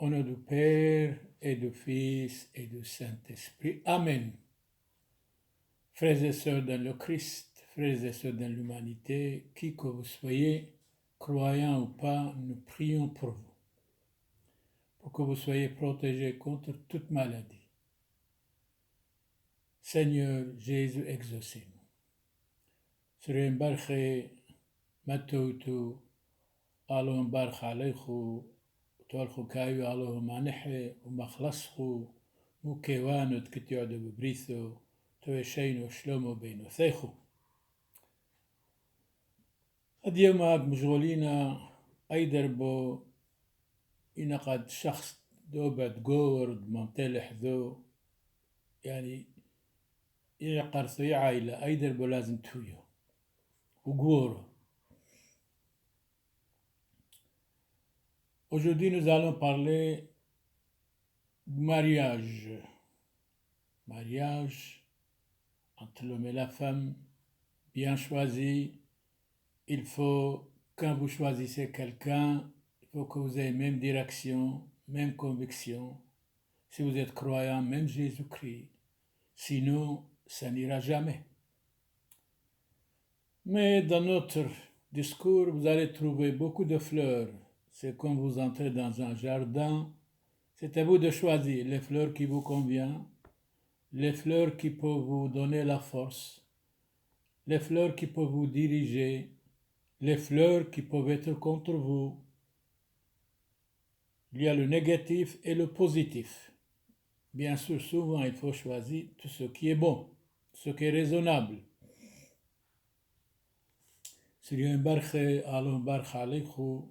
Au nom du Père et du Fils et du Saint-Esprit. Amen. Frères et sœurs dans le Christ, frères et sœurs dans l'humanité, qui que vous soyez, croyants ou pas, nous prions pour que vous soyez protégés contre toute maladie. Seigneur Jésus, exaucez-nous. Sri Mbarche Matoutu, Alon Barch Alechu, Tolchu Kayu Alo Manehe, Umachlaschu, Mukewanut Kitiodu Brithu, Toesheinu Shlomo Beinu Thechu. اليوم مشغولين أيدربو إن قد شخص دو بتجورد ممتلح ذو يعني يقرث عائلة أيدربو لازم تويو وجورو. Aujourd'hui nous allons parler du mariage. Mariage entre l'homme et la femme, bien choisi. Il faut, quand vous choisissez quelqu'un, il faut que vous ayez même direction, même conviction. Si vous êtes croyant, même Jésus-Christ. Sinon, ça n'ira jamais. Mais dans notre discours, vous allez trouver beaucoup de fleurs. C'est comme vous entrez dans un jardin. C'est à vous de choisir les fleurs qui vous conviennent, les fleurs qui peuvent vous donner la force, les fleurs qui peuvent vous diriger, les fleurs qui peuvent être contre vous. Il y a le négatif et le positif. Bien sûr, souvent, il faut choisir tout ce qui est bon, ce qui est raisonnable. Sri Mbarche Alon Barch Alechu,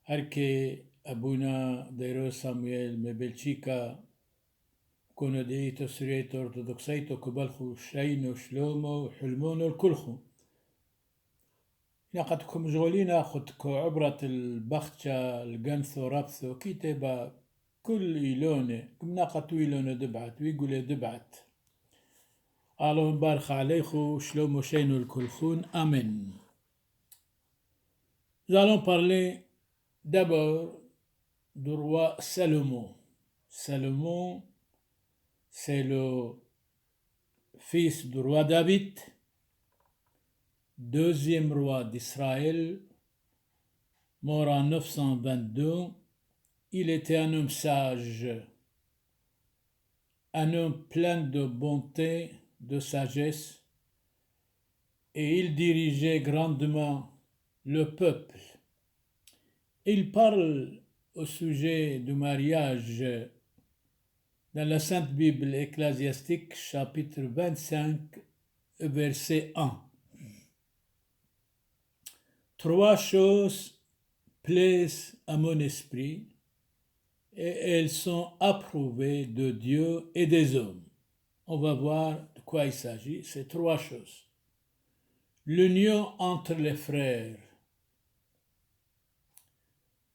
Arke Abuna Deiro Samuel Mebelchika, Konodeit Sriet Orthodoxaito Kubalchu Shaino Shlomo Hulmono Kulchu. نقدكم مشغولين أخذكم عبرة البختشة الجنثو ربثو كتابة كل إيلونة كم ناقة إيلونة دبعت ويقول دبعت الله مبارك عليكم شلومو شينو الكلخون أمين. Nous allons parler d'abord du roi Salomon. Salomon, c'est le fils du roi David, deuxième roi d'Israël, mort en 922. Il était un homme sage, un homme plein de bonté, de sagesse, et il dirigeait grandement le peuple. Il parle au sujet du mariage dans la Sainte Bible ecclésiastique, chapitre 25, verset 1. Trois choses plaisent à mon esprit et elles sont approuvées de Dieu et des hommes. On va voir de quoi il s'agit, ces trois choses. L'union entre les frères.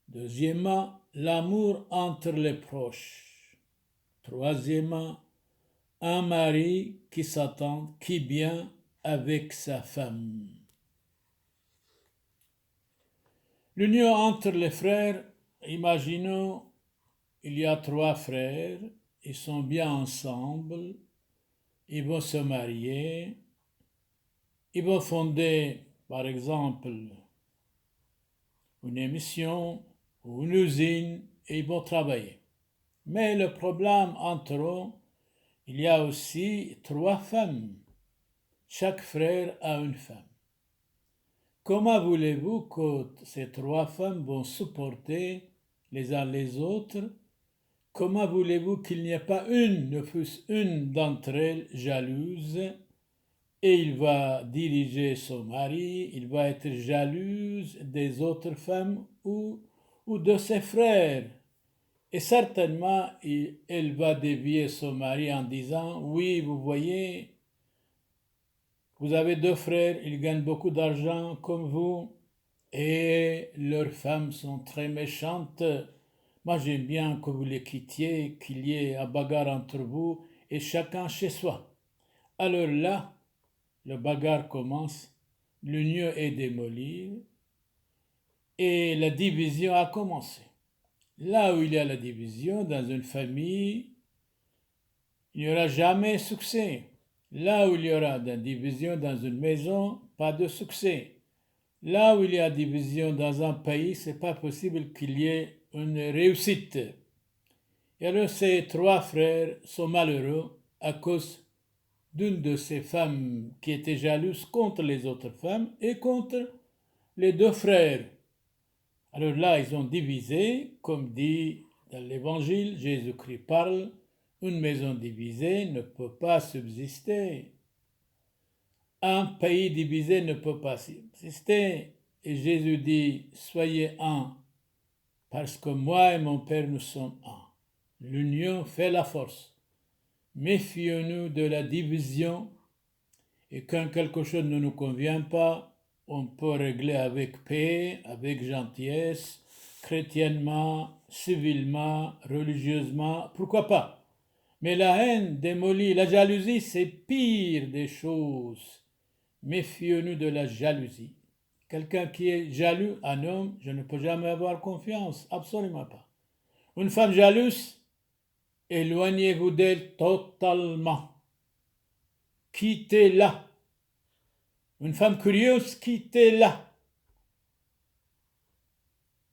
Deuxièmement, l'amour entre les proches. Troisièmement, un mari qui s'entend, qui bien avec sa femme. L'union entre les frères, imaginons, il y a trois frères, ils sont bien ensemble, ils vont se marier, ils vont fonder, par exemple, une émission ou une usine et ils vont travailler. Mais le problème entre eux, il y a aussi trois femmes. Chaque frère a une femme. Comment voulez-vous que ces trois femmes vont supporter les uns les autres? Comment voulez-vous qu'il n'y ait pas une, ne fût-ce une d'entre elles jalouse, et il va diriger son mari, il va être jalouse des autres femmes ou de ses frères. Et certainement, elle va dévier son mari en disant, oui, vous voyez, vous avez deux frères, ils gagnent beaucoup d'argent comme vous, et leurs femmes sont très méchantes. Moi, j'aime bien que vous les quittiez, qu'il y ait un bagarre entre vous, et chacun chez soi. Alors là, le bagarre commence, l'union est démolie, et la division a commencé. Là où il y a la division dans une famille, il n'y aura jamais succès. Là où il y aura de la division dans une maison, pas de succès. Là où il y a division dans un pays, c'est pas possible qu'il y ait une réussite. Et alors ces trois frères sont malheureux à cause d'une de ces femmes qui était jalouse contre les autres femmes et contre les deux frères. Alors là, ils ont divisé, comme dit dans l'Évangile, Jésus-Christ parle, une maison divisée ne peut pas subsister. Un pays divisé ne peut pas subsister. Et Jésus dit, soyez un, parce que moi et mon Père, nous sommes un. L'union fait la force. Méfions-nous de la division et quand quelque chose ne nous convient pas, on peut régler avec paix, avec gentillesse, chrétiennement, civilement, religieusement, pourquoi pas. Mais la haine démolit, la jalousie, c'est pire des choses. Méfions-nous de la jalousie. Quelqu'un qui est jaloux, un homme, je ne peux jamais avoir confiance, absolument pas. Une femme jalouse, éloignez-vous d'elle totalement. Quittez-la. Une femme curieuse, quittez-la.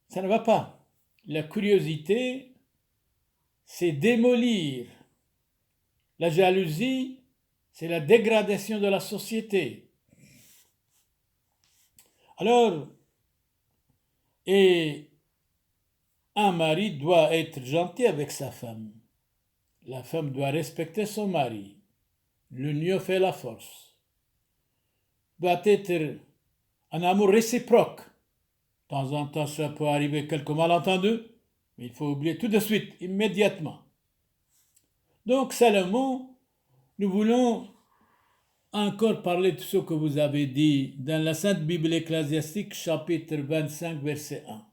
Ça ne va pas. La curiosité, c'est démolir. La jalousie, c'est la dégradation de la société. Alors, et un mari doit être gentil avec sa femme. La femme doit respecter son mari. L'union fait la force. Doit être un amour réciproque. De temps en temps, ça peut arriver quelques malentendus, mais il faut oublier tout de suite, immédiatement. Donc, Salomon, nous voulons encore parler de ce que vous avez dit dans la Sainte Bible ecclésiastique, chapitre 25, verset 1.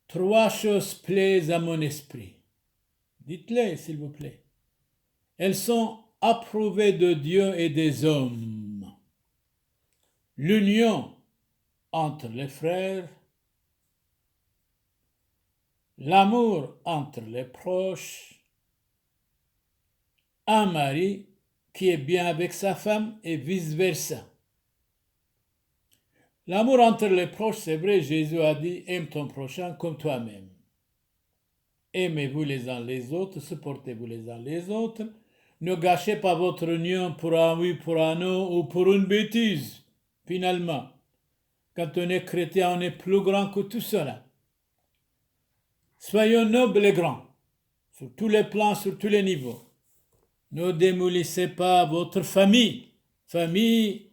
Trois choses plaisent à mon esprit. Dites-les, s'il vous plaît. Elles sont approuvées de Dieu et des hommes. L'union entre les frères, l'amour entre les proches, un mari qui est bien avec sa femme et vice-versa. L'amour entre les proches, c'est vrai, Jésus a dit, aime ton prochain comme toi-même. Aimez-vous les uns les autres, supportez-vous les uns les autres. Ne gâchez pas votre union pour un oui, pour un non ou pour une bêtise, finalement. Quand on est chrétien, on est plus grand que tout cela. Soyons nobles et grands, sur tous les plans, sur tous les niveaux. Ne démolissez pas votre famille. Famille,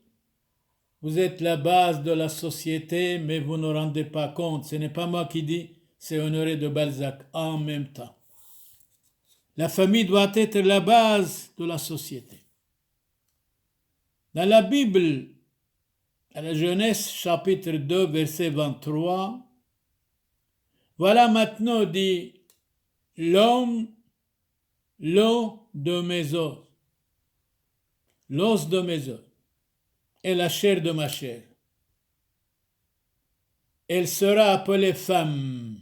vous êtes la base de la société, mais vous ne rendez pas compte. Ce n'est pas moi qui dis, c'est Honoré de Balzac en même temps. La famille doit être la base de la société. Dans la Bible, à la Genèse chapitre 2, verset 23, voilà maintenant dit l'homme, l'os de mes os, l'os de mes os, et la chair de ma chair. Elle sera appelée femme.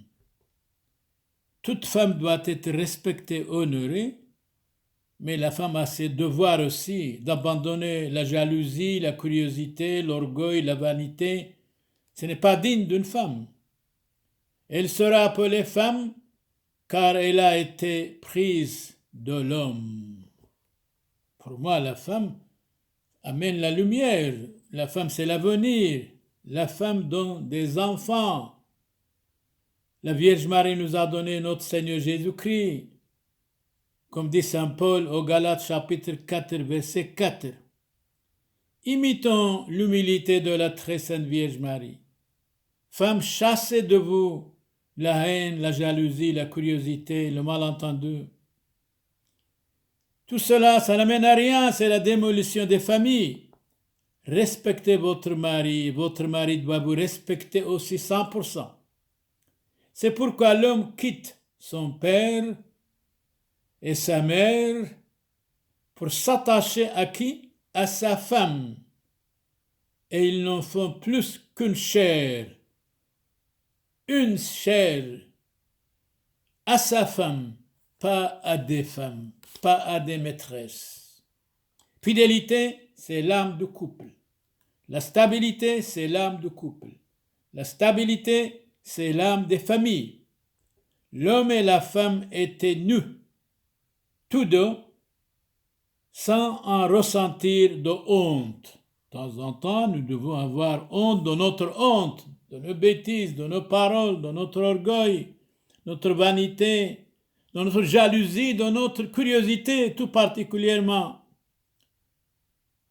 Toute femme doit être respectée, honorée, mais la femme a ses devoirs aussi d'abandonner la jalousie, la curiosité, l'orgueil, la vanité. Ce n'est pas digne d'une femme. Elle sera appelée femme car elle a été prise de l'homme. Pour moi, la femme amène la lumière. La femme, c'est l'avenir. La femme donne des enfants. La Vierge Marie nous a donné notre Seigneur Jésus-Christ. Comme dit Saint Paul au Galates chapitre 4, verset 4. Imitons l'humilité de la très sainte Vierge Marie. Femme, chassez de vous la haine, la jalousie, la curiosité, le malentendu. Tout cela, ça n'amène à rien, c'est la démolition des familles. Respectez votre mari doit vous respecter aussi 100%. C'est pourquoi l'homme quitte son père et sa mère pour s'attacher à qui? À sa femme. Et ils n'en font plus qu'une chair. Une chair. à sa femme, pas à des femmes, pas à des maîtresses. Fidélité, c'est l'âme du couple. La stabilité, c'est l'âme du couple. La stabilité, c'est l'âme des familles. L'homme et la femme étaient nus, tous deux, sans en ressentir de honte. De temps en temps, nous devons avoir honte de notre honte, de nos bêtises, de nos paroles, de notre orgueil, notre vanité, de notre jalousie, de notre curiosité tout particulièrement.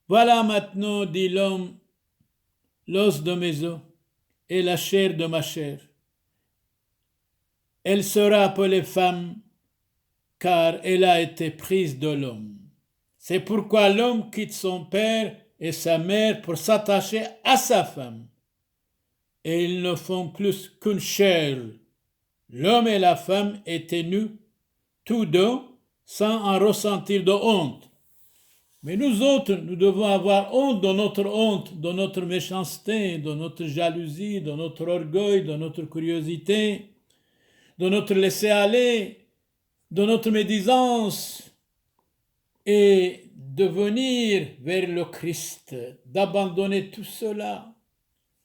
Voilà maintenant, dit l'homme, l'os de mes os et la chair de ma chair. Elle sera appelée femme, car elle a été prise de l'homme. C'est pourquoi l'homme quitte son père et sa mère pour s'attacher à sa femme. Et ils ne font plus qu'une chair. L'homme et la femme étaient nus, tous deux, sans en ressentir de honte. Mais nous autres, nous devons avoir honte de notre méchanceté, de notre jalousie, de notre orgueil, de notre curiosité, de notre laisser-aller, de notre médisance, et de venir vers le Christ, d'abandonner tout cela,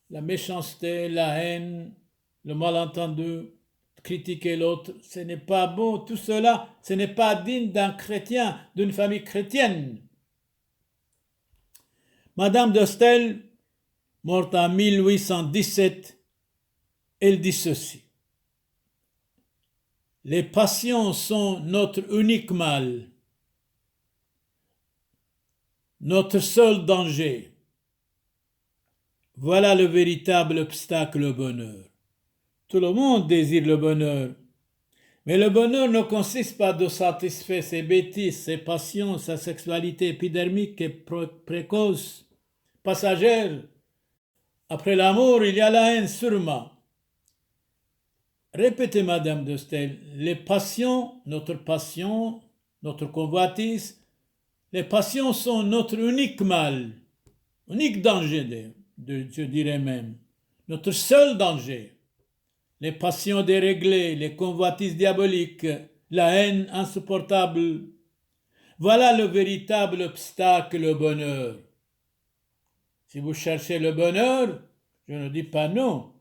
la méchanceté, la haine, le malentendu, critiquer l'autre, ce n'est pas bon, tout cela, ce n'est pas digne d'un chrétien, d'une famille chrétienne. Madame de Staël, morte en 1817, elle dit ceci: les passions sont notre unique mal, notre seul danger. Voilà le véritable obstacle au bonheur. Tout le monde désire le bonheur, mais le bonheur ne consiste pas de satisfaire ses bêtises, ses passions, sa sexualité épidermique et précoce, passagère. Après l'amour, il y a la haine sûrement. Répétez, Madame de Staël, les passions, notre convoitise, les passions sont notre unique mal, unique danger, je dirais même, notre seul danger. Les passions déréglées, les convoitises diaboliques, la haine insupportable. Voilà le véritable obstacle au bonheur. Si vous cherchez le bonheur, je ne dis pas non,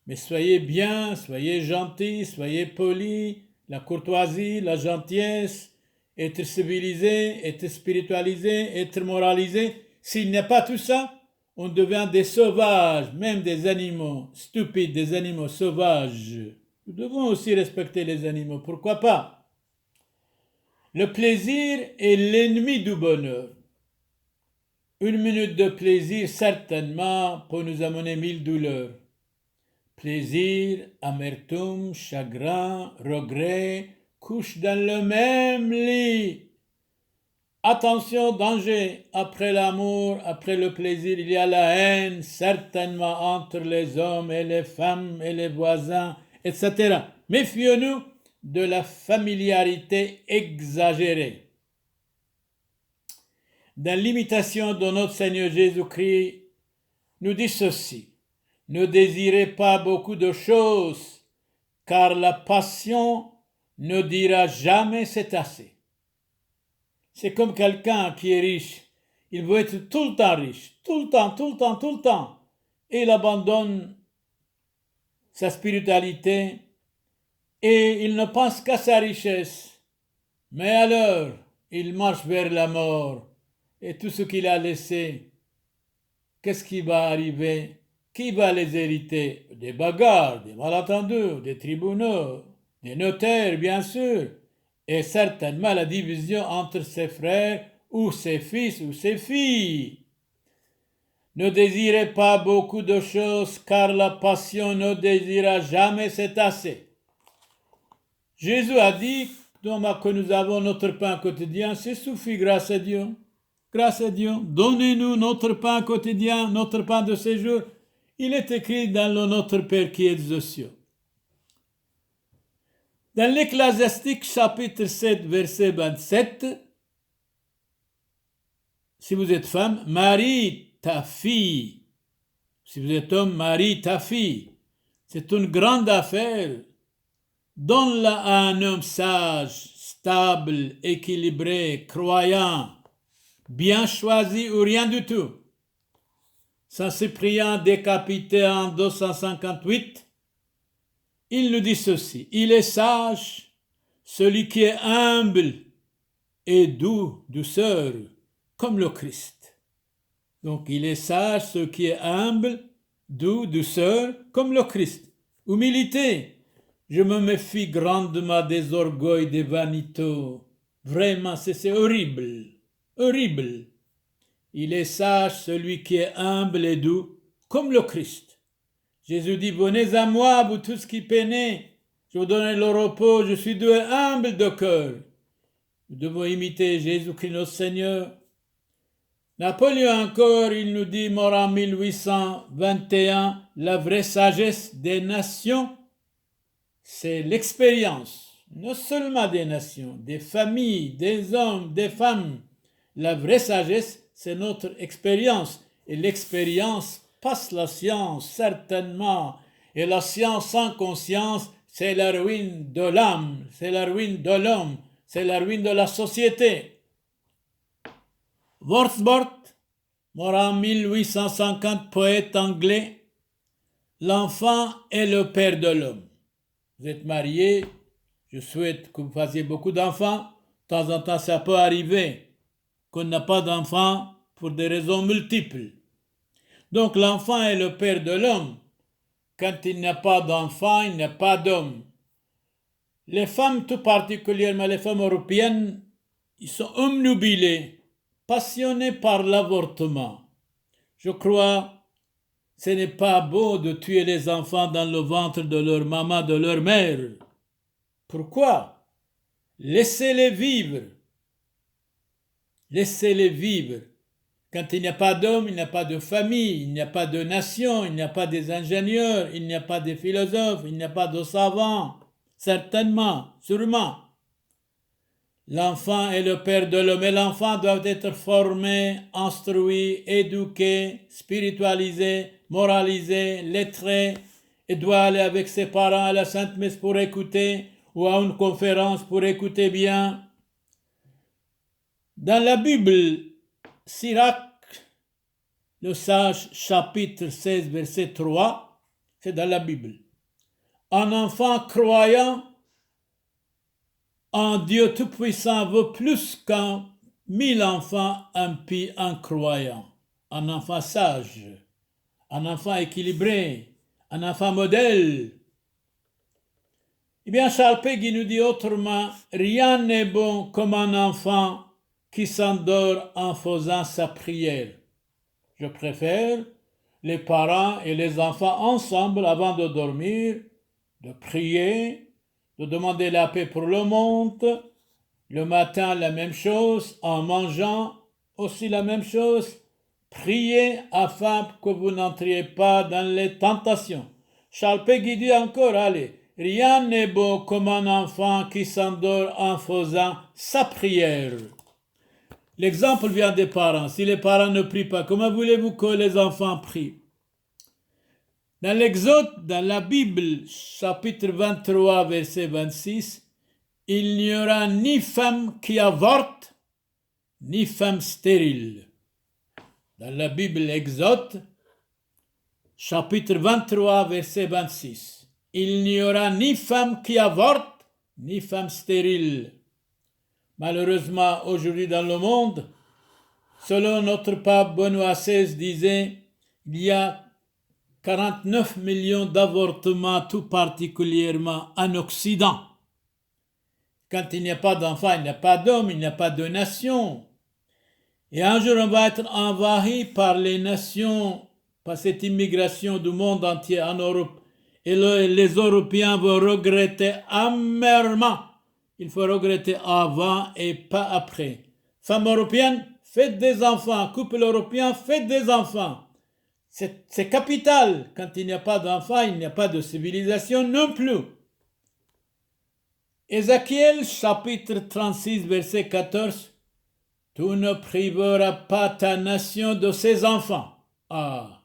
mais soyez bien, soyez gentils, soyez polis, la courtoisie, la gentillesse, être civilisé, être spiritualisé, être moralisé. S'il n'y a pas tout ça, on devient des sauvages, même des animaux stupides, des animaux sauvages. Nous devons aussi respecter les animaux, pourquoi pas? Le plaisir est l'ennemi du bonheur. Une minute de plaisir, certainement, peut nous amener 1000 douleurs. Plaisir, amertume, chagrin, regret, couchent dans le même lit. Attention, danger, après l'amour, après le plaisir, il y a la haine, certainement entre les hommes et les femmes et les voisins, etc. Méfions-nous de la familiarité exagérée. Dans l'imitation de notre Seigneur Jésus-Christ, nous dit ceci: ne désirez pas beaucoup de choses, car la passion ne dira jamais c'est assez. C'est comme quelqu'un qui est riche. Il veut être tout le temps riche, tout le temps. Et il abandonne sa spiritualité et il ne pense qu'à sa richesse. Mais alors, il marche vers la mort. Et tout ce qu'il a laissé, qu'est-ce qui va arriver? Qui va les hériter? Des bagarres, des malentendus, des tribunaux, des notaires, bien sûr. Et certainement la division entre ses frères ou ses fils ou ses filles. Ne désirez pas beaucoup de choses, car la passion ne désira jamais c'est assez. Jésus a dit que nous avons notre pain quotidien, c'est suffit, grâce à Dieu. Grâce à Dieu, donnez-nous notre pain quotidien, notre pain de ce jour. Il est écrit dans le Notre Père qui est aux cieux. Dans l'Ecclésiastique chapitre 7, verset 27, si vous êtes femme, marie ta fille. Si vous êtes homme, marie ta fille. C'est une grande affaire Donne-la à un homme sage, stable, équilibré, croyant, bien choisi ou rien du tout. Saint Cyprien décapité en 258, il nous dit ceci: il est sage, celui qui est humble et doux, douceur, comme le Christ. Donc il est sage, celui qui est humble, doux, douceur, comme le Christ. Humilité. Je me méfie grandement des orgueils, des vanités. Vraiment, c'est horrible. Horrible. Il est sage, celui qui est humble et doux, comme le Christ. Jésus dit: venez à moi, vous tous qui peinez, je vous donnerai le repos, je suis doux et humble de cœur. Nous devons imiter Jésus-Christ notre Seigneur. Napoléon encore, il nous dit, mort en 1821, la vraie sagesse des nations, c'est l'expérience, non seulement des nations, des familles, des hommes, des femmes. La vraie sagesse, c'est notre expérience. Et l'expérience passe la science, certainement. Et la science sans conscience, c'est la ruine de l'âme, c'est la ruine de l'homme, c'est la ruine de la société. Wordsworth, mort en 1850, poète anglais, l'enfant est le père de l'homme. Vous êtes marié, je souhaite que vous fassiez beaucoup d'enfants. De temps en temps, ça peut arriver qu'on n'a pas d'enfants pour des raisons multiples. Donc l'enfant est le père de l'homme. Quand il n'y a pas d'enfant, il n'y a pas d'homme. Les femmes, tout particulièrement les femmes européennes, ils sont omnubilées, passionnées par l'avortement. Je crois que ce n'est pas beau de tuer les enfants dans le ventre de leur maman, de leur mère. Pourquoi? Laissez-les vivre. Laissez-les vivre. Quand il n'y a pas d'homme, il n'y a pas de famille, il n'y a pas de nation, il n'y a pas des ingénieurs, il n'y a pas de philosophes, il n'y a pas de savants. Certainement, sûrement. L'enfant est le père de l'homme et l'enfant doit être formé, instruit, éduqué, spiritualisé, moralisé, lettré et doit aller avec ses parents à la Sainte Messe pour écouter ou à une conférence pour écouter bien. Dans la Bible, Sirach, le sage, chapitre 16, verset 3, c'est dans la Bible. Un enfant croyant en Dieu Tout-Puissant vaut plus qu'un 1000 enfants impies incroyants. Un enfant sage, un enfant équilibré, un enfant modèle. Eh bien, Charles Péguy nous dit autrement: rien n'est bon comme un enfant qui s'endort en faisant sa prière. Je préfère les parents et les enfants ensemble avant de dormir, de prier, de demander la paix pour le monde. Le matin, la même chose, en mangeant aussi la même chose. Priez afin que vous n'entriez pas dans les tentations. Charles Péguy dit encore, allez, rien n'est beau comme un enfant qui s'endort en faisant sa prière. L'exemple vient des parents. Si les parents ne prient pas, comment voulez-vous que les enfants prient? Dans l'Exode, dans la Bible, chapitre 23, verset 26, il n'y aura ni femme qui avorte, ni femme stérile. Dans la Bible, Exode, chapitre 23, verset 26, il n'y aura ni femme qui avorte, ni femme stérile. Malheureusement, aujourd'hui dans le monde, selon notre pape Benoît XVI disait, il y a 49 millions d'avortements, tout particulièrement en Occident. Quand il n'y a pas d'enfants, il n'y a pas d'hommes, il n'y a pas de nation. Et un jour, on va être envahi par les nations, par cette immigration du monde entier en Europe. Et les Européens vont regretter amèrement. Il faut regretter avant et pas après. Femmes européennes, faites des enfants. Couple européen, faites des enfants. C'est capital. Quand il n'y a pas d'enfants, il n'y a pas de civilisation non plus. Ézéchiel, chapitre 36, verset 14. Tu ne priveras pas ta nation de ses enfants. Ah.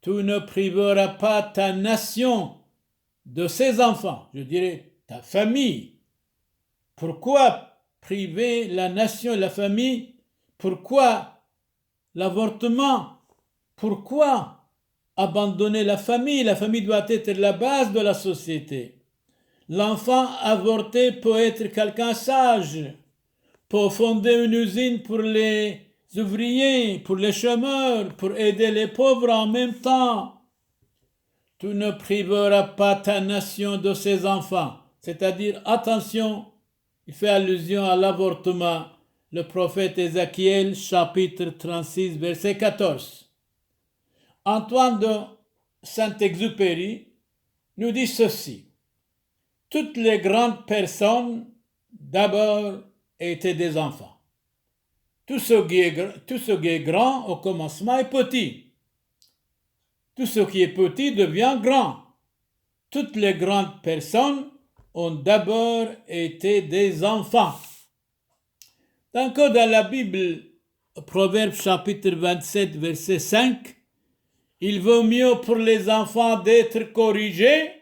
Tu ne priveras pas ta nation de ses enfants, je dirais ta famille. Pourquoi priver la nation et la famille? Pourquoi l'avortement? Pourquoi abandonner la famille? La famille doit être la base de la société. L'enfant avorté peut être quelqu'un sage, peut fonder une usine pour les ouvriers, pour les chômeurs, pour aider les pauvres en même temps. Tu ne priveras pas ta nation de ses enfants. C'est-à-dire, attention, il fait allusion à l'avortement. Le prophète Ézéchiel, chapitre 36, verset 14. Antoine de Saint-Exupéry nous dit ceci. Toutes les grandes personnes, d'abord, étaient des enfants. Tout ce qui est grand au commencement est petit. Tout ce qui est petit devient grand. Toutes les grandes personnes ont d'abord été des enfants. Donc, dans la Bible, Proverbe chapitre 27, verset 5, il vaut mieux pour les enfants d'être corrigés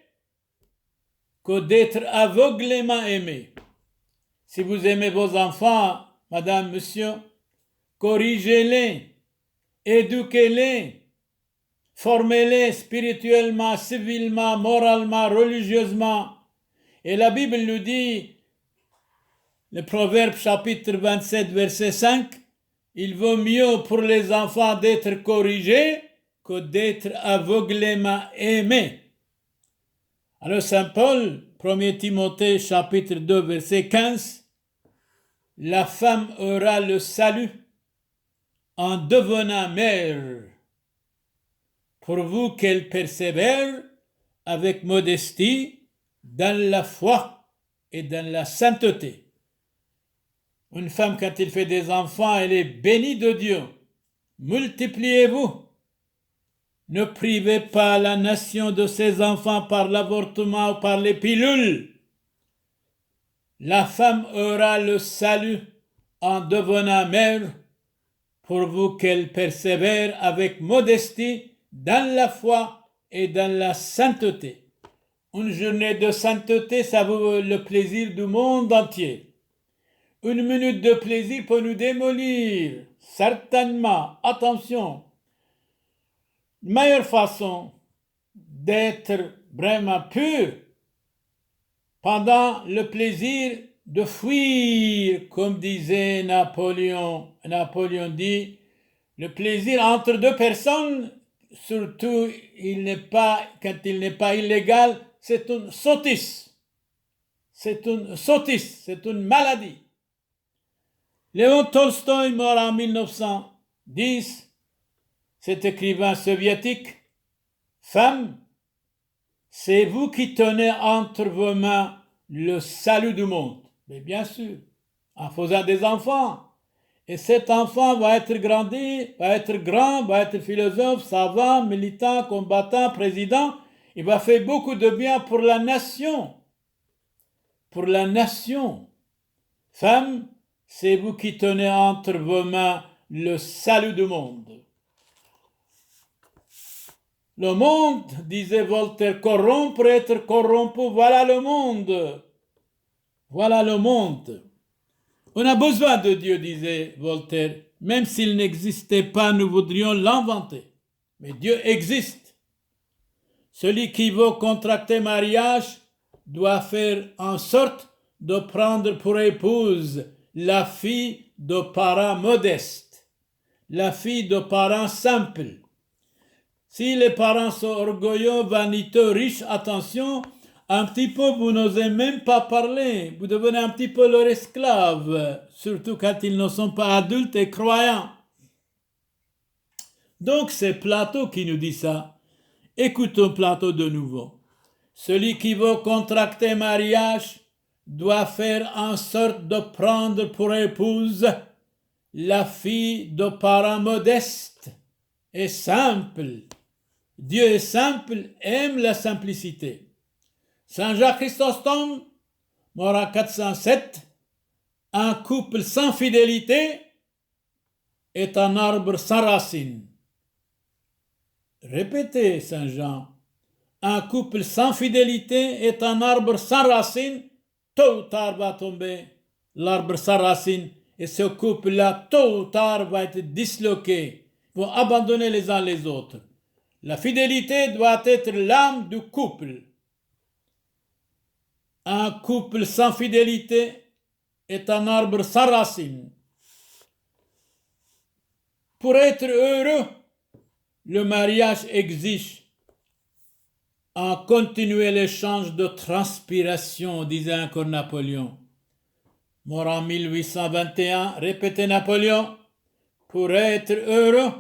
que d'être aveuglément aimés. Si vous aimez vos enfants, madame, monsieur, corrigez-les, éduquez-les, formez-les spirituellement, civilement, moralement, religieusement. Et la Bible nous dit, le Proverbe chapitre 27, verset 5, il vaut mieux pour les enfants d'être corrigés que d'être aveuglément aimés. Alors Saint Paul, 1 Timothée chapitre 2, verset 15, la femme aura le salut en devenant mère, pourvu qu'elle persévère avec modestie dans la foi et dans la sainteté. Une femme, quand elle fait des enfants, elle est bénie de Dieu. Multipliez-vous. Ne privez pas la nation de ses enfants par l'avortement ou par les pilules. La femme aura le salut en devenant mère, pourvu qu'elle persévère avec modestie dans la foi et dans la sainteté. Une journée de sainteté, ça vaut le plaisir du monde entier. Une minute de plaisir peut nous démolir, certainement. Attention, la meilleure façon d'être vraiment pur pendant le plaisir de fuir, comme disait Napoléon. Napoléon dit, le plaisir entre deux personnes, surtout quand il n'est pas illégal, c'est une sottise. C'est une sottise, c'est une maladie. Léon Tolstoï, mort en 1910, cet écrivain soviétique, femme, c'est vous qui tenez entre vos mains le salut du monde. Mais bien sûr, en faisant des enfants. Et cet enfant va être grandi, va être grand, va être philosophe, savant, militant, combattant, président. Il va faire beaucoup de bien pour la nation. Pour la nation. Femme, c'est vous qui tenez entre vos mains le salut du monde. Le monde, disait Voltaire, corrompt pour être corrompu. Voilà le monde. Voilà le monde. On a besoin de Dieu, disait Voltaire. Même s'il n'existait pas, nous voudrions l'inventer. Mais Dieu existe. Celui qui veut contracter mariage doit faire en sorte de prendre pour épouse la fille de parents modestes, la fille de parents simples. Si les parents sont orgueilleux, vaniteux, riches, attention, un petit peu, vous n'osez même pas parler. Vous devenez un petit peu leur esclave, surtout quand ils ne sont pas adultes et croyants. Donc, c'est Platon qui nous dit ça. Écoutons Platon de nouveau. Celui qui veut contracter mariage doit faire en sorte de prendre pour épouse la fille de parents modestes et simples. Dieu est simple, aime la simplicité. Saint Jacques Chrysostome, mort en 407, un couple sans fidélité est un arbre sans racines. Répétez, Saint Jean, Un couple sans fidélité est un arbre sans racines. Tôt ou tard va tomber l'arbre sans racines. Et ce couple-là, tôt ou tard, va être disloqué. Ils vont abandonner les uns les autres. La fidélité doit être l'âme du couple. Un couple sans fidélité est un arbre sans racines. Pour être heureux, le mariage exige un continuel échange de transpiration, disait encore Napoléon. Mort en 1821, répétait Napoléon, pour être heureux,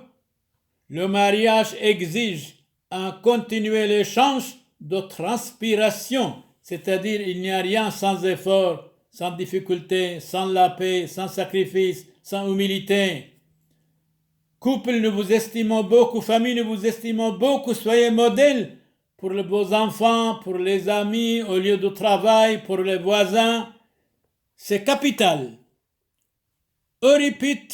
le mariage exige un continuel échange de transpiration, c'est-à-dire il n'y a rien sans effort, sans difficulté, sans la paix, sans sacrifice, sans humilité. Couple, nous vous estimons beaucoup, famille, nous vous estimons beaucoup, soyez modèles pour vos enfants, pour les amis, au lieu de travail, pour les voisins. C'est capital. Euripide,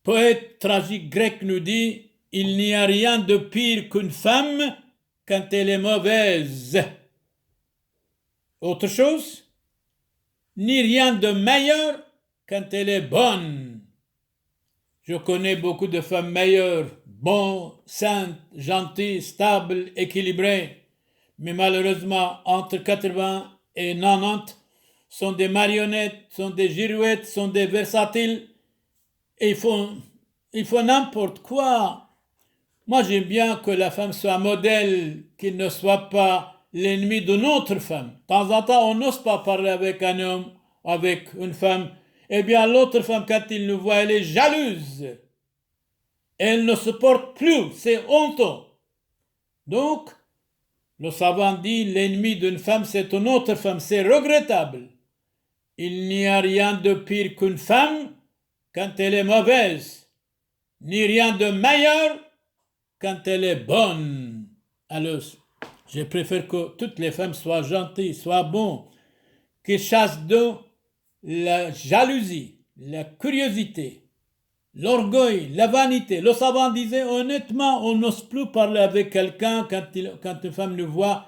poète tragique grec, nous dit « Il n'y a rien de pire qu'une femme quand elle est mauvaise. » Autre chose, ni rien de meilleur quand elle est bonne. Je connais beaucoup de femmes meilleures, bonnes, saintes, gentilles, stables, équilibrées, mais malheureusement, entre 80 et 90, sont des marionnettes, sont des girouettes, sont des versatiles, et il faut n'importe quoi. Moi, j'aime bien que la femme soit modèle, qu'il ne soit pas l'ennemi d'une autre femme. De temps en temps, on n'ose pas parler avec un homme, avec une femme. Eh bien, l'autre femme, quand il nous voit, elle est jalouse. Elle ne supporte plus, c'est honteux. Donc, le savant dit, l'ennemi d'une femme, c'est une autre femme, c'est regrettable. Il n'y a rien de pire qu'une femme quand elle est mauvaise, ni rien de meilleur quand elle est bonne. Alors, je préfère que toutes les femmes soient gentilles, soient bonnes, qu'elles chassent de la jalousie, la curiosité, l'orgueil, la vanité. Le savant disait, honnêtement, on n'ose plus parler avec quelqu'un quand une femme nous voit.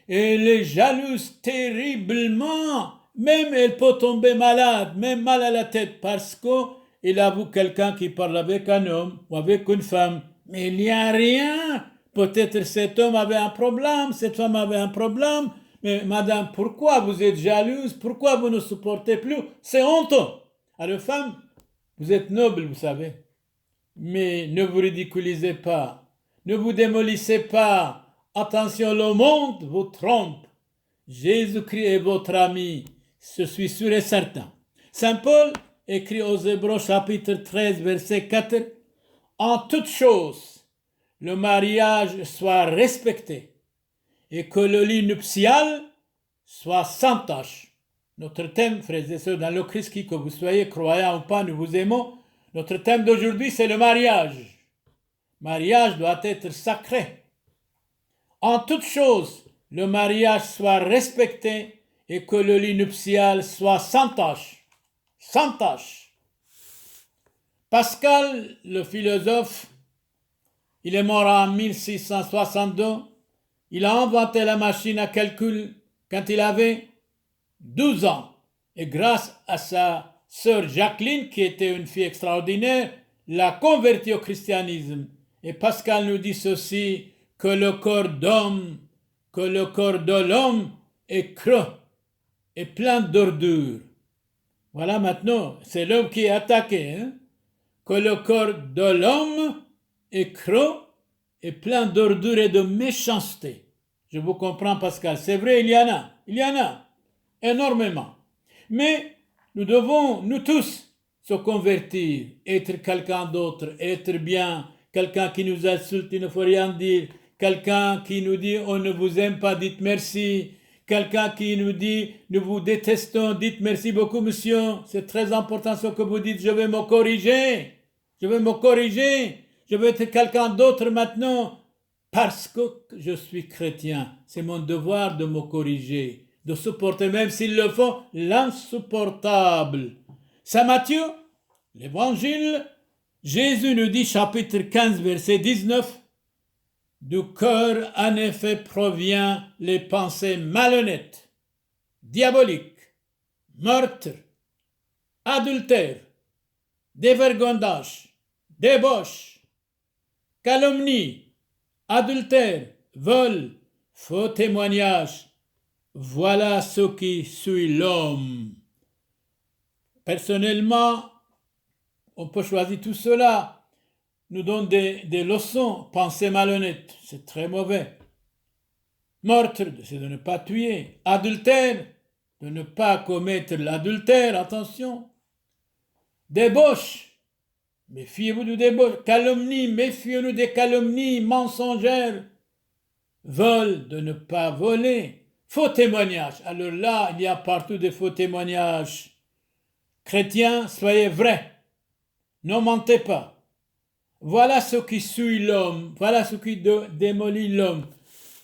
Elle est jalouse terriblement. Même elle peut tomber malade, même mal à la tête, parce qu'il avoue quelqu'un qui parle avec un homme ou avec une femme. Mais il n'y a rien. Peut-être cet homme avait un problème, cette femme avait un problème. Mais madame, pourquoi vous êtes jalouse? Pourquoi vous ne supportez plus? C'est honteux. Alors femme, vous êtes noble, vous savez. Mais ne vous ridiculisez pas. Ne vous démolissez pas. Attention, le monde vous trompe. Jésus-Christ est votre ami. Je suis sûr et certain. Saint Paul écrit aux Hébreux chapitre 13, verset 4. En toute chose, le mariage soit respecté et que le lit nuptial soit sans tache. Notre thème, frères et sœurs, dans le Christ, qui que vous soyez croyants ou pas, nous vous aimons. Notre thème d'aujourd'hui, c'est le mariage. Le mariage doit être sacré. En toute chose, le mariage soit respecté et que le lit nuptial soit sans tache. Sans tache. Pascal, le philosophe, il est mort en 1662. Il a inventé la machine à calcul quand il avait 12 ans. Et grâce à sa sœur Jacqueline, qui était une fille extraordinaire, l'a converti au christianisme. Et Pascal nous dit ceci, que le corps de l'homme est creux et plein d'ordures. Voilà maintenant, c'est l'homme qui est attaqué. Que le corps de l'homme est creux et plein d'ordures et de méchanceté. Je vous comprends, Pascal. C'est vrai, il y en a énormément. Mais nous devons, nous tous, se convertir, être quelqu'un d'autre, être bien, quelqu'un qui nous insulte, il ne faut rien dire, quelqu'un qui nous dit on ne vous aime pas, dites merci, quelqu'un qui nous dit nous vous détestons, dites merci beaucoup monsieur, c'est très important ce que vous dites, je vais me corriger, je vais être quelqu'un d'autre maintenant, parce que je suis chrétien, c'est mon devoir de me corriger, de supporter, même s'ils le font, l'insupportable. Saint Matthieu, l'Évangile, Jésus nous dit, chapitre 15, verset 19, Du cœur, en effet, provient les pensées malhonnêtes, diaboliques, meurtre, adultère, dévergondage, débauche, calomnie, adultère, vol, faux témoignage. Voilà ce qui suit l'homme. Personnellement, on peut choisir tout cela. Nous donne des leçons. Pensée malhonnête, c'est très mauvais. Meurtre, c'est de ne pas tuer. Adultère, de ne pas commettre l'adultère, attention. Débauche, méfiez-vous du débauche. Calomnie, méfiez-vous des calomnies mensongères. Vol, de ne pas voler. Faux témoignage. Alors là, il y a partout des faux témoignages. Chrétiens, soyez vrais. Ne mentez pas. Voilà ce qui suit l'homme. Voilà ce qui démolit l'homme.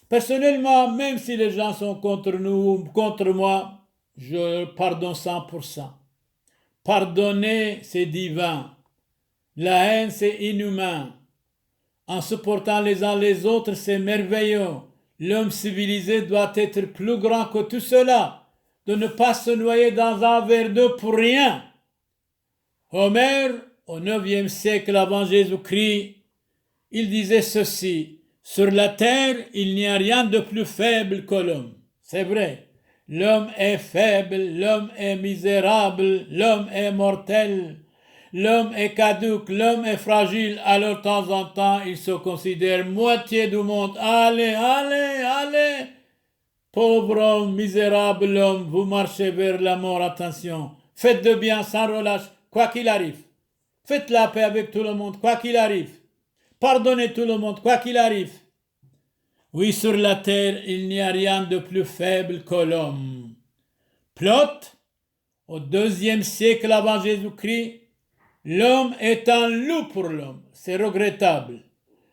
Personnellement, même si les gens sont contre nous, contre moi, je pardonne 100%. Pardonner, c'est divin. La haine, c'est inhumain. En supportant les uns les autres, c'est merveilleux. L'homme civilisé doit être plus grand que tout cela, de ne pas se noyer dans un verre d'eau pour rien. Homère, au IXe siècle avant Jésus-Christ, il disait ceci: sur la terre, il n'y a rien de plus faible que l'homme. C'est vrai. L'homme est faible, l'homme est misérable, l'homme est mortel, l'homme est caduc, l'homme est fragile. Alors, de temps en temps, il se considère moitié du monde. Allez, allez, allez! Pauvre homme, misérable homme, vous marchez vers la mort, attention. Faites de bien sans relâche, quoi qu'il arrive. Faites la paix avec tout le monde, quoi qu'il arrive. Pardonnez tout le monde, quoi qu'il arrive. Oui, sur la terre, il n'y a rien de plus faible que l'homme. Plot, au IIe siècle avant Jésus-Christ, l'homme est un loup pour l'homme. C'est regrettable.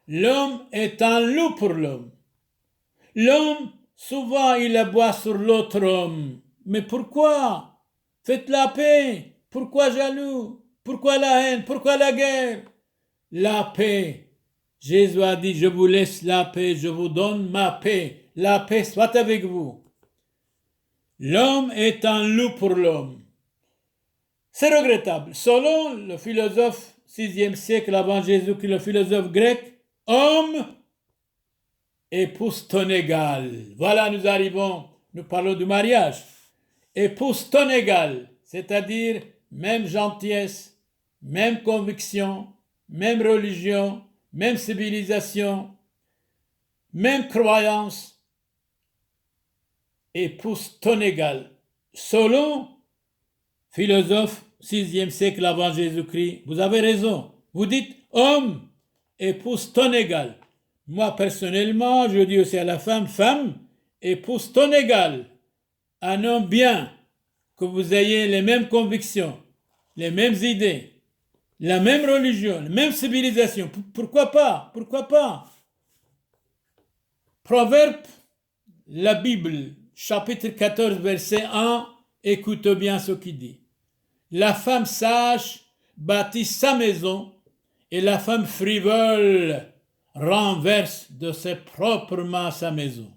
L'homme est un loup pour l'homme. L'homme, souvent, il aboie sur l'autre homme. Mais pourquoi? Faites la paix. Pourquoi jaloux? Pourquoi la haine? Pourquoi la guerre? La paix. Jésus a dit, je vous laisse la paix, je vous donne ma paix. La paix soit avec vous. L'homme est un loup pour l'homme. C'est regrettable. Selon le philosophe 6e siècle avant Jésus-Christ, le philosophe grec, homme épouse ton égal. Voilà, nous parlons du mariage. Épouse ton égal, c'est-à-dire même gentillesse, même conviction, même religion, même civilisation, même croyance. Épouse ton égal. Selon philosophe 6e siècle avant Jésus-Christ, vous avez raison. Vous dites homme, épouse ton égal. Moi, personnellement, je dis aussi à la femme, femme, épouse ton égal. Un homme bien, que vous ayez les mêmes convictions, les mêmes idées, la même religion, la même civilisation. Pourquoi pas? Pourquoi pas? Proverbe, la Bible, chapitre 14, verset 1, écoute bien ce qu'il dit. La femme sage bâtit sa maison et la femme frivole renverse de ses propres mains sa maison.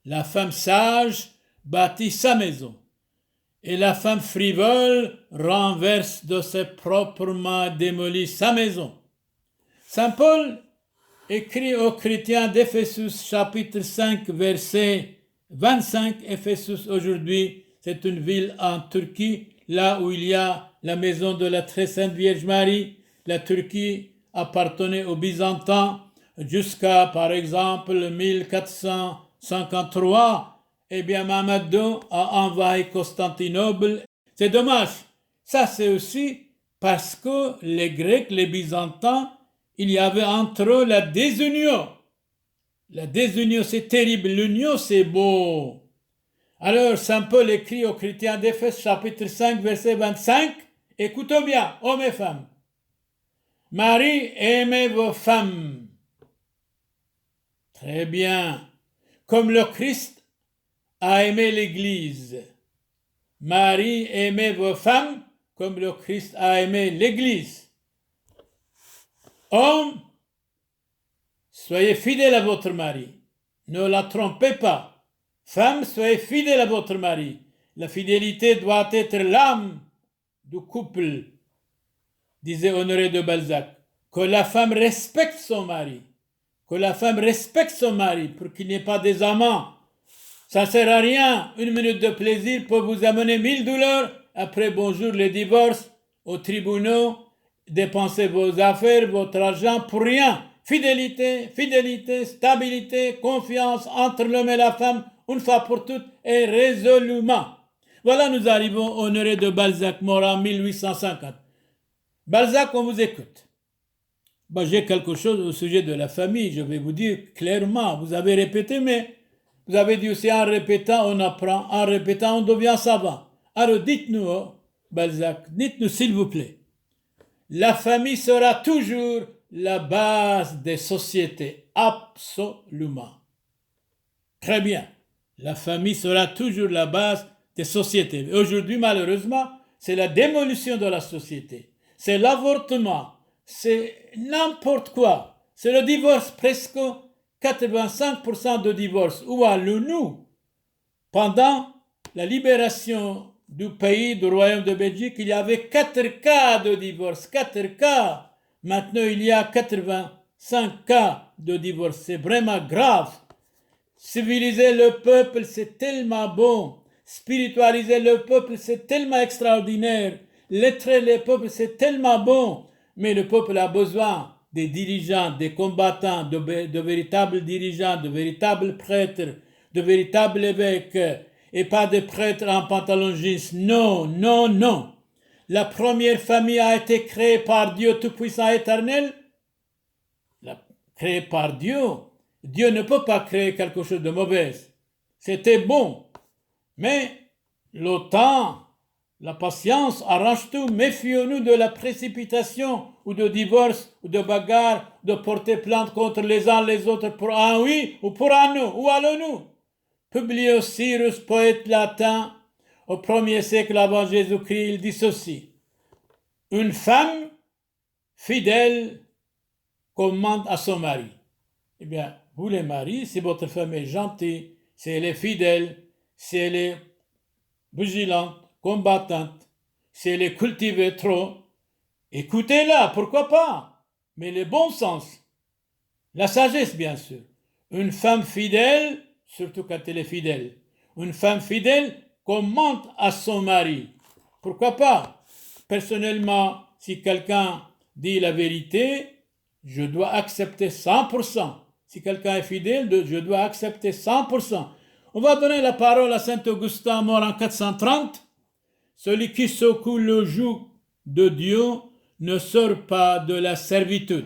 La femme sage bâtit sa maison et la femme frivole renverse de ses propres mains démolit sa maison. Saint Paul écrit aux chrétiens d'Éphésus chapitre 5 verset 25. Éphésus aujourd'hui, c'est une ville en Turquie, là où il y a la maison de la très sainte Vierge Marie. La Turquie appartenait aux Byzantins jusqu'à, par exemple, 1453. Eh bien, Mohammed II a envahi Constantinople. C'est dommage. Ça, c'est aussi parce que les Grecs, les Byzantins, il y avait entre eux la désunion. La désunion, c'est terrible. L'union, c'est beau. Alors, Saint Paul écrit aux chrétiens d'Éphèse, chapitre 5, verset 25. Écoutez bien, hommes et femmes. Marie, aimez vos femmes. Très bien. Comme le Christ a aimé l'Église. Marie, aimez vos femmes comme le Christ a aimé l'Église. Hommes, soyez fidèles à votre mari. Ne la trompez pas. Femme, soyez fidèles à votre mari. La fidélité doit être l'âme du couple, disait Honoré de Balzac. Que la femme respecte son mari. Que la femme respecte son mari pour qu'il n'y ait pas des amants. Ça ne sert à rien. Une minute de plaisir peut vous amener 1000 douleurs. Après, bonjour, les divorces, aux tribunaux, dépensez vos affaires, votre argent pour rien. Fidélité, fidélité, stabilité, confiance entre l'homme et la femme, une fois pour toutes et résolument. Voilà, nous arrivons au Honoré de Balzac, mort en 1850. Balzac, on vous écoute. J'ai quelque chose au sujet de la famille, je vais vous dire clairement. Vous avez répété, mais vous avez dit aussi en répétant, on apprend, en répétant, on devient savant. Alors dites-nous, Balzac, dites-nous s'il vous plaît. La famille sera toujours la base des sociétés, absolument. Très bien. La famille sera toujours la base des sociétés. Aujourd'hui, malheureusement, c'est la démolition de la société. C'est l'avortement. C'est n'importe quoi. C'est le divorce, presque 85% de divorce. Où allons-nous? Pendant la libération du pays, du royaume de Belgique, il y avait 4 cas de divorce. 4 cas. Maintenant, il y a 85 cas de divorce. C'est vraiment grave. Civiliser le peuple, c'est tellement bon. Spiritualiser le peuple, c'est tellement extraordinaire. Lettrer le peuple, c'est tellement bon. Mais le peuple a besoin des dirigeants, des combattants, de véritables dirigeants, de véritables prêtres, de véritables évêques, et pas de prêtres en pantalon jeans. Non, non, non. La première famille a été créée par Dieu Tout-Puissant Éternel. Créée par Dieu. Dieu ne peut pas créer quelque chose de mauvais. C'était bon. Mais le temps, la patience arrange tout. Méfions-nous de la précipitation ou de divorce ou de bagarre, de porter plainte contre les uns les autres pour un oui ou pour un non. Où allons-nous? Publius Cyrus, poète latin, au 1er siècle avant Jésus-Christ, il dit ceci. Une femme fidèle commande à son mari. Eh bien, vous les maris, si votre femme est gentille, si elle est fidèle, si elle est vigilante, combattante, si elle est cultivée trop, écoutez-la, pourquoi pas? Mais le bon sens, la sagesse bien sûr. Une femme fidèle, surtout quand elle est fidèle, une femme fidèle commande à son mari. Pourquoi pas? Personnellement, si quelqu'un dit la vérité, je dois accepter 100%. Si quelqu'un est fidèle, je dois accepter 100%. On va donner la parole à Saint Augustin, mort en 430. Celui qui secoue le joug de Dieu ne sort pas de la servitude.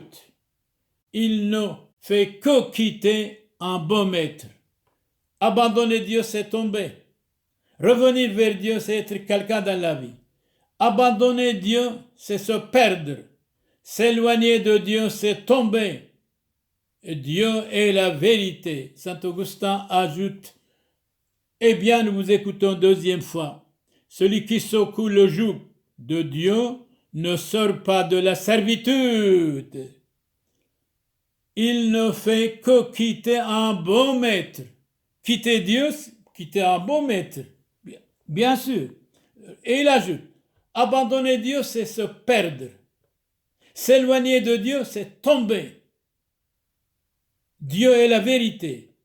Il ne fait que quitter un bon maître. Abandonner Dieu, c'est tomber. Revenir vers Dieu, c'est être quelqu'un dans la vie. Abandonner Dieu, c'est se perdre. S'éloigner de Dieu, c'est tomber. Et Dieu est la vérité. Saint Augustin ajoute, eh bien, nous vous écoutons deuxième fois. Celui qui secoue le joug de Dieu ne sort pas de la servitude. Il ne fait que quitter un bon maître. Quitter Dieu, quitter un bon maître. Bien sûr. Et il ajoute, abandonner Dieu, c'est se perdre. S'éloigner de Dieu, c'est tomber. Dieu est la vérité.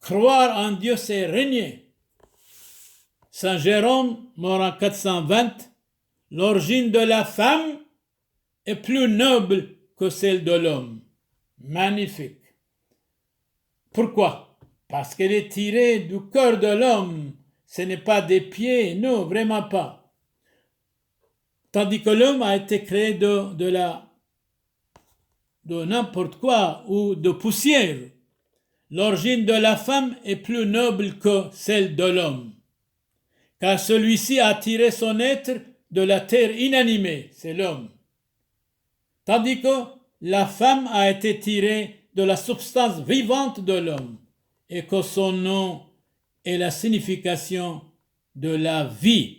Croire en Dieu, c'est régner. Saint Jérôme, mort en 420, l'origine de la femme est plus noble que celle de l'homme. Magnifique. Pourquoi? Parce qu'elle est tirée du cœur de l'homme. Ce n'est pas des pieds, non, vraiment pas. Tandis que l'homme a été créé de n'importe quoi ou de poussière. L'origine de la femme est plus noble que celle de l'homme. Car celui-ci a tiré son être de la terre inanimée, c'est l'homme. Tandis que la femme a été tirée de la substance vivante de l'homme et que son nom est la signification de la vie.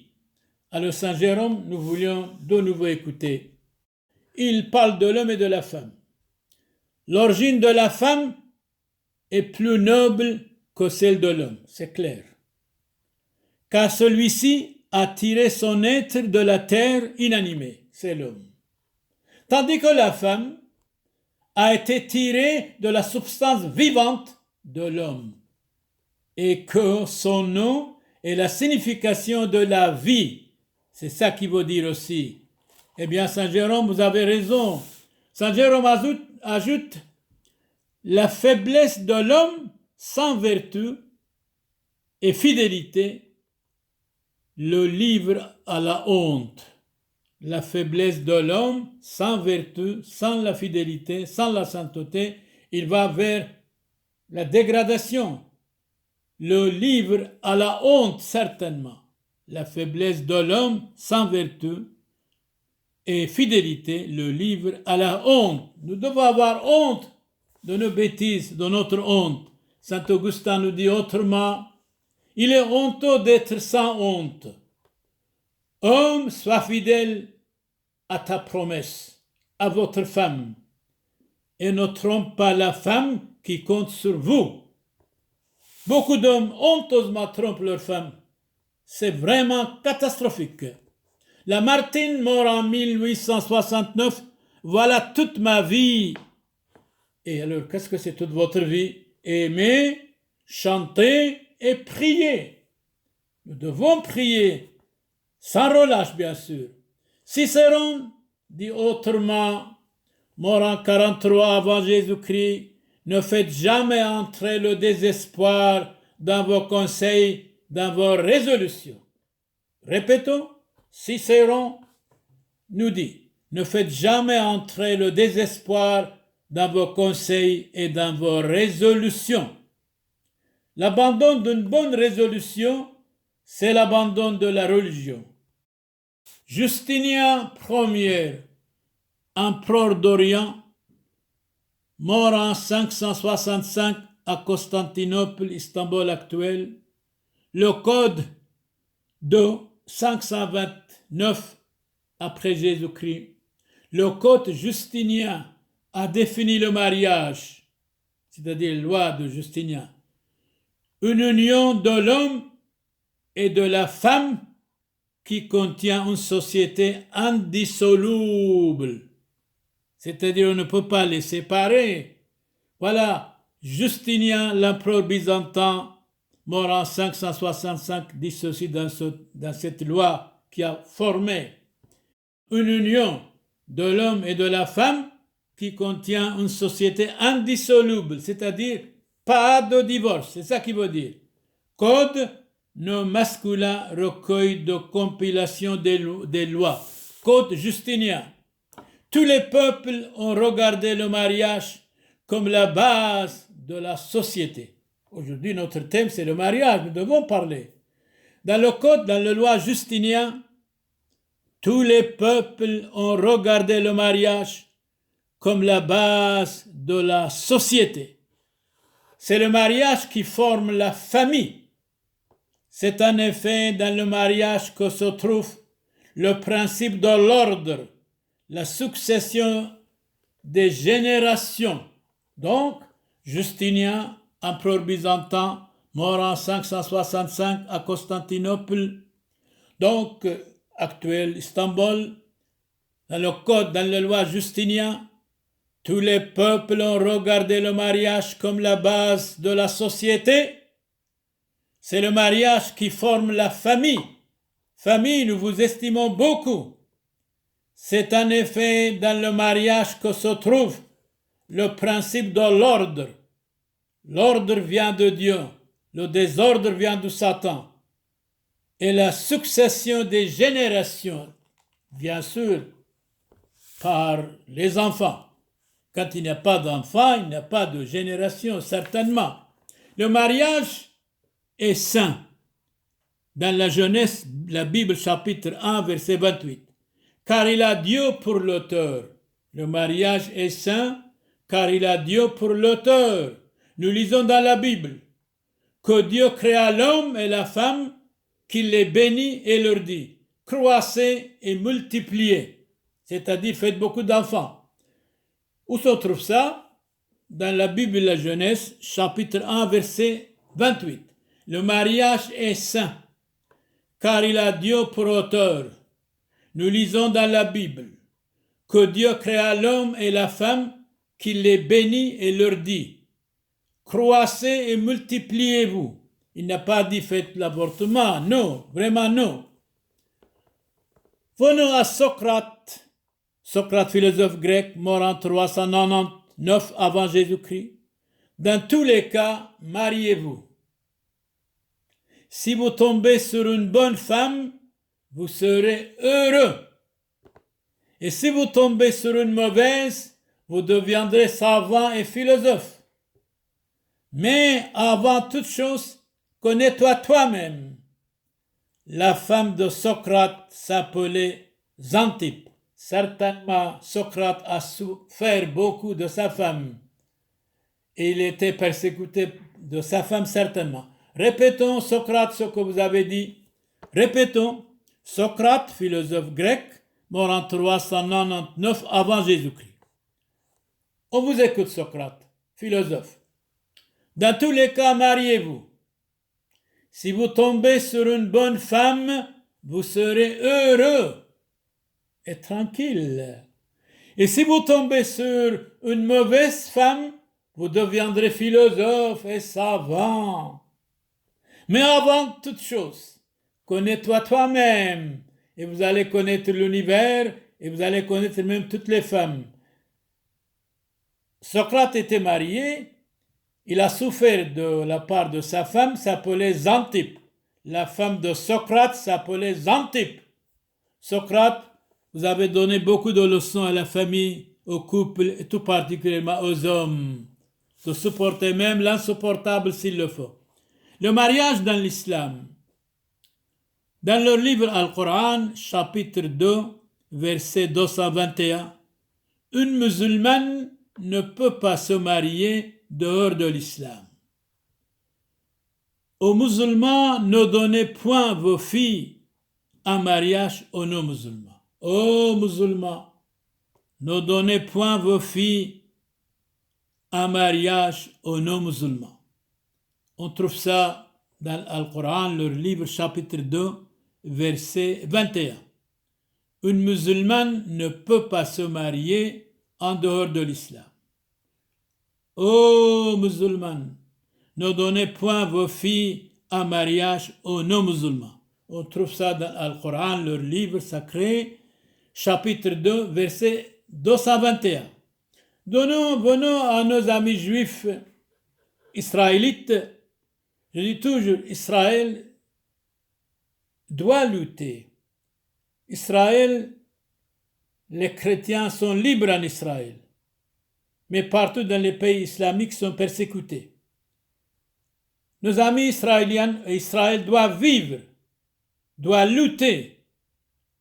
Alors Saint Jérôme, nous voulions de nouveau écouter. Il parle de l'homme et de la femme. l'origine de la femme est plus noble que celle de l'homme, c'est clair. Car celui-ci a tiré son être de la terre inanimée, c'est l'homme. Tandis que la femme a été tirée de la substance vivante de l'homme, et que son nom est la signification de la vie. C'est ça qu'il veut dire aussi. Eh bien, Saint Jérôme, vous avez raison. Saint Jérôme ajoute la faiblesse de l'homme sans vertu et fidélité le livre à la honte. La faiblesse de l'homme sans vertu, sans la fidélité, sans la sainteté, il va vers la dégradation. Le livre à la honte, certainement. La faiblesse de l'homme sans vertu et fidélité, le livre à la honte. Nous devons avoir honte de nos bêtises, de notre honte. Saint Augustin nous dit autrement, il est honteux d'être sans honte. Homme, sois fidèle à ta promesse, à votre femme, et ne trompe pas la femme qui compte sur vous. Beaucoup d'hommes honteusement trompent leur femme. C'est vraiment catastrophique. Lamartine, mort en 1869, voilà toute ma vie. Et alors, qu'est-ce que c'est toute votre vie? Aimer, chanter et prier. Nous devons prier, sans relâche bien sûr. Cicéron dit autrement, mort en 43 avant Jésus-Christ, ne faites jamais entrer le désespoir dans vos conseils, dans vos résolutions. Répétons, Cicéron nous dit, ne faites jamais entrer le désespoir dans vos conseils et dans vos résolutions. L'abandon d'une bonne résolution, c'est l'abandon de la religion. Justinien Ier, empereur d'Orient, mort en 565 à Constantinople, Istanbul actuel, le code de 529 après Jésus-Christ, le code justinien a défini le mariage, c'est-à-dire la loi de Justinien, une union de l'homme et de la femme qui contient une société indissoluble. C'est-à-dire on ne peut pas les séparer. Voilà, Justinien, l'empereur byzantin, mort en 565, dit ceci dans cette loi qui a formé une union de l'homme et de la femme qui contient une société indissoluble, c'est-à-dire pas de divorce, c'est ça qu'il veut dire. Code non masculin, recueil de compilation des lois. Code justinien. Tous les peuples ont regardé le mariage comme la base de la société. Aujourd'hui, notre thème, c'est le mariage, nous devons parler. Dans le code, dans la loi justinien, tous les peuples ont regardé le mariage comme la base de la société. C'est le mariage qui forme la famille. C'est en effet dans le mariage que se trouve le principe de l'ordre, la succession des générations. Donc, Justinien, empereur byzantin, mort en 565 à Constantinople, donc actuel Istanbul, dans le code, dans la loi Justinien, tous les peuples ont regardé le mariage comme la base de la société. C'est le mariage qui forme la famille. Famille, nous vous estimons beaucoup. C'est en effet dans le mariage que se trouve le principe de l'ordre. L'ordre vient de Dieu, le désordre vient de Satan. Et la succession des générations, bien sûr, par les enfants. Quand il n'y a pas d'enfants, il n'y a pas de génération, certainement. Le mariage est saint. Dans la Genèse, la Bible chapitre 1, verset 28. Car il a Dieu pour l'auteur. Le mariage est saint, car il a Dieu pour l'auteur. Nous lisons dans la Bible que Dieu créa l'homme et la femme, qu'il les bénit et leur dit, croissez et multipliez, c'est-à-dire faites beaucoup d'enfants. Où se trouve ça? dans la Bible de la Genèse, chapitre 1, verset 28. Le mariage est saint, car il a Dieu pour auteur. Nous lisons dans la Bible que Dieu créa l'homme et la femme, qu'il les bénit et leur dit: croissez et multipliez-vous. Il n'a pas dit faites l'avortement, non, vraiment non. Venons à Socrate, philosophe grec, mort en 399 avant Jésus-Christ. Dans tous les cas, mariez-vous. Si vous tombez sur une bonne femme, vous serez heureux. Et si vous tombez sur une mauvaise, vous deviendrez savant et philosophe. Mais avant toute chose, connais-toi toi-même. La femme de Socrate s'appelait Xanthippe. Certainement, Socrate a souffert beaucoup de sa femme. Et il était persécuté de sa femme, certainement. Répétons, Socrate, ce que vous avez dit. Répétons, Socrate, philosophe grec, mort en 399 avant Jésus-Christ. On vous écoute, Socrate, philosophe. Dans tous les cas, mariez-vous. Si vous tombez sur une bonne femme, vous serez heureux et tranquille. Et si vous tombez sur une mauvaise femme, vous deviendrez philosophe et savant. Mais avant toute chose, connais-toi toi-même, et vous allez connaître l'univers, et vous allez connaître même toutes les femmes. Socrate était marié, il a souffert de la part de sa femme, s'appelait Xanthippe. La femme de Socrate s'appelait Xanthippe. Socrate, vous avez donné beaucoup de leçons à la famille, au couple, et tout particulièrement aux hommes, de supporter même l'insupportable s'il le faut. Le mariage dans l'islam. Dans leur livre Al-Coran, chapitre 2, verset 221, une musulmane ne peut pas se marier dehors de l'islam. Aux musulmans, ne donnez point vos filles en mariage aux non-musulmans. Ô musulmans, ne donnez point vos filles en mariage aux non-musulmans. On trouve ça dans Al-Coran, leur livre chapitre 2, verset 21. Une musulmane ne peut pas se marier en dehors de l'islam. Ô musulmanes, ne donnez point vos filles en mariage aux non-musulmans. On trouve ça dans Al-Coran, leur livre sacré, chapitre 2, verset 221. Venons à nos amis juifs israélites. Je dis toujours, Israël doit lutter. Israël, les chrétiens sont libres en Israël, mais partout dans les pays islamiques sont persécutés. Nos amis israéliens et Israël doivent vivre, doivent lutter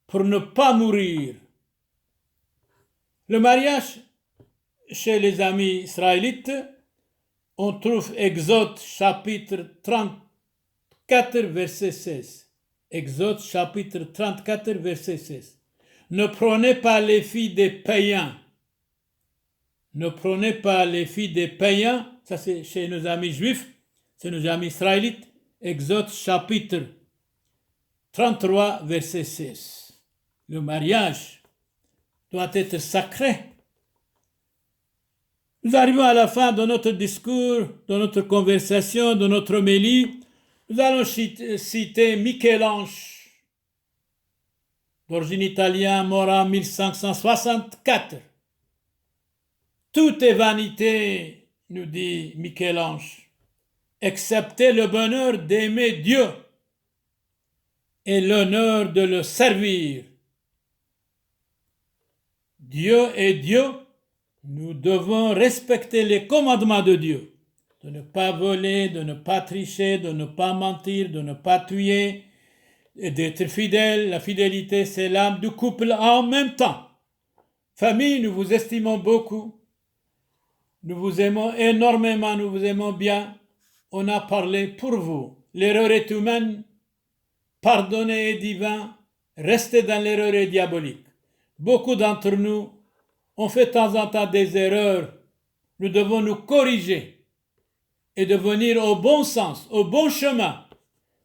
pour ne pas mourir. Le mariage chez les amis israélites, on trouve Exode chapitre 34, verset 16. Exode chapitre 34, verset 16. Ne prenez pas les filles des païens. Ne prenez pas les filles des païens. Ça c'est chez nos amis juifs, c'est nos amis israélites. Exode chapitre 33, verset 16. Le mariage doit être sacré. Nous arrivons à la fin de notre discours, de notre conversation, de notre homélie. Nous allons citer Michel-Ange, d'origine italienne, mort en 1564. Tout est vanité, nous dit Michel-Ange, excepté le bonheur d'aimer Dieu et l'honneur de le servir. Dieu est Dieu. Nous devons respecter les commandements de Dieu, de ne pas voler, de ne pas tricher, de ne pas mentir, de ne pas tuer, et d'être fidèle. La fidélité, c'est l'âme du couple en même temps. Famille, nous vous estimons beaucoup. Nous vous aimons énormément, nous vous aimons bien. On a parlé pour vous. L'erreur est humaine, pardonnez est divin, restez dans l'erreur est diabolique. Beaucoup d'entre nous on fait de temps en temps des erreurs nous devons nous corriger et devenir au bon sens, au bon chemin.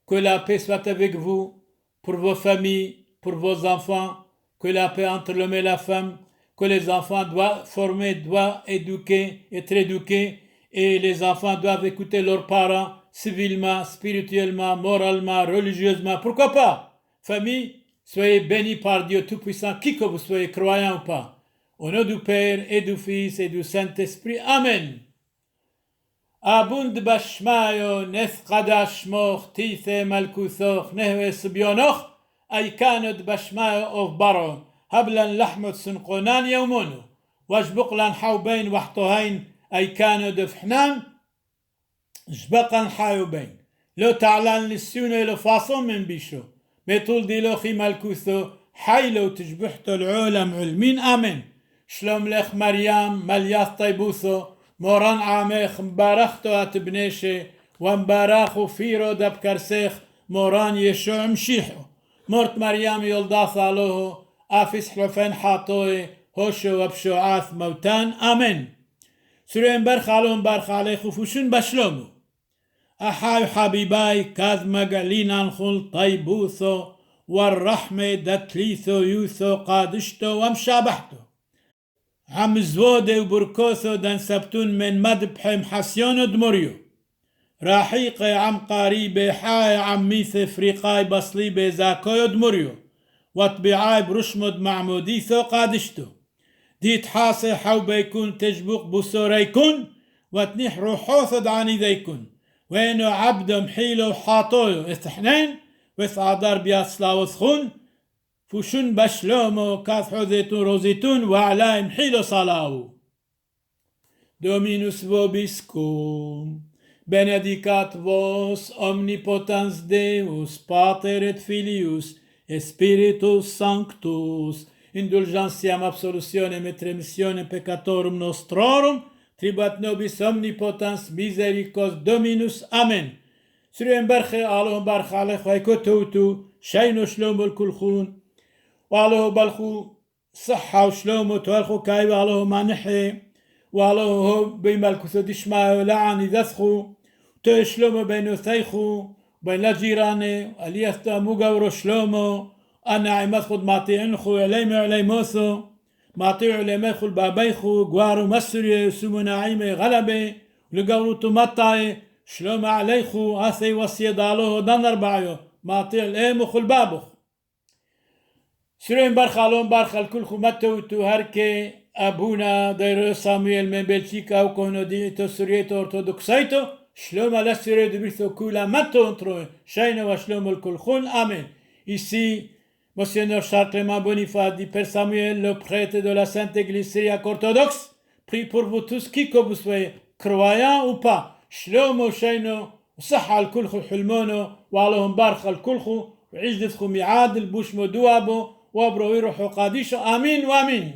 Que la paix soit avec vous, pour vos familles, pour vos enfants, que la paix entre l'homme et la femme, que les enfants doivent former, doivent éduquer, être éduqués, et les enfants doivent écouter leurs parents civilement, spirituellement, moralement, religieusement. Pourquoi pas? Famille, soyez bénis par Dieu Tout-Puissant, qui que vous soyez, croyant ou pas. Au nom du Père et du Fils et du Saint-Esprit. Amen. Abund bashmayo nefqadash moch tithe malkuthoch nehves bionoch aykanot bashmayo of baro hablan lahmot sunqonan yawmono wajbuqlan hawbain wahtohain aykano defhnam jbaqan hawbain lo ta'lan lissuno lo façon min bisho metul dilochi malkutho haylo tجبحت العالم علمين آمين شلوم لك مريم ملياث طيبوثو موران عامخ مبارختو هتبنيشي ومبارخو فيرو دبكرسيخ موران يشوع مشيحو مورت مريم يلداث علوه آفيس حلفين حاطوي هوشو وبشوعاث موتان آمين سورين برخ علوهم برخ عليخو فوشون بشلومو أحاي حبيباي كاذ مقالين انخل طيبوثو والرحمة دتليثو يوثو قادشتو ومشابحتو عم زوده وبركوثو دان سبتون من مدبحي محسيونو دمريو راحيقي عم قاريبي حاي عم ميث فريقاي بصليبي زاكويو دمريو وطبيعاي برشمد معموديثو قادشتو ديت حاصي حو بيكون تجبق بصوريكون وتنيح روحوثد عني ذيكون وينو عبدو محيلو حاطويو استحنين وثعدار بياسلاوث خون فوشون بشلومو كاثحو زيتون روزيتون وعلايم حيلو صلاو Dominus vobiscum, benedicat vos omnipotens Deus, Pater et Filius, et Spiritus Sanctus, indulgentiam absolutionem et remissionem peccatorum nostrorum, tribat nobis omnipotens misericors Dominus. Amen. سرين برخي علوهم برخ عليك ويكو توتو شينو شلومو الكلخون وعلوه بلخو صحة وشلومو توالخو كاي وعلوه مانحي وعلوه بيمالكو سدشمايو لعني ذثخو تو شلومو بينو ثيخو بين لا جيراني اليثتا مقاورو شلومو أنا عماد خد ماطيعنخو عليمو عليموثو ماطيعو عليميخو البابيخو قوارو مسريو سمو نعيمي غلبي لقاورو تمطاي شلوم عليخو أثي وصي دالوه دنر بعيو ماطيع الأيمخو البابخ سرين برخالون برخال كلخو متوتو هركي أبونا ديرو سامويل من بلجيكا وكونو ديتو سوريتو أرثوذكسيتو شلوم على سوري دبرثو كولا متو انترو شاينو وشلوم الكلخون. Amen. Ici, Monseigneur Charles-Clément Boniface dit Père Samuel, le prêtre de la Sainte Église syriaque orthodoxe, prie pour vous tous, qui que vous soyez, croyants ou pas. شلومو شينو وصحة الكلخو حلمونو وعلوهم بارخ الكلخو وعيش دثخو ميعاد البوشمو دوابو وابرو يروحو قاديشو. آمين وآمين.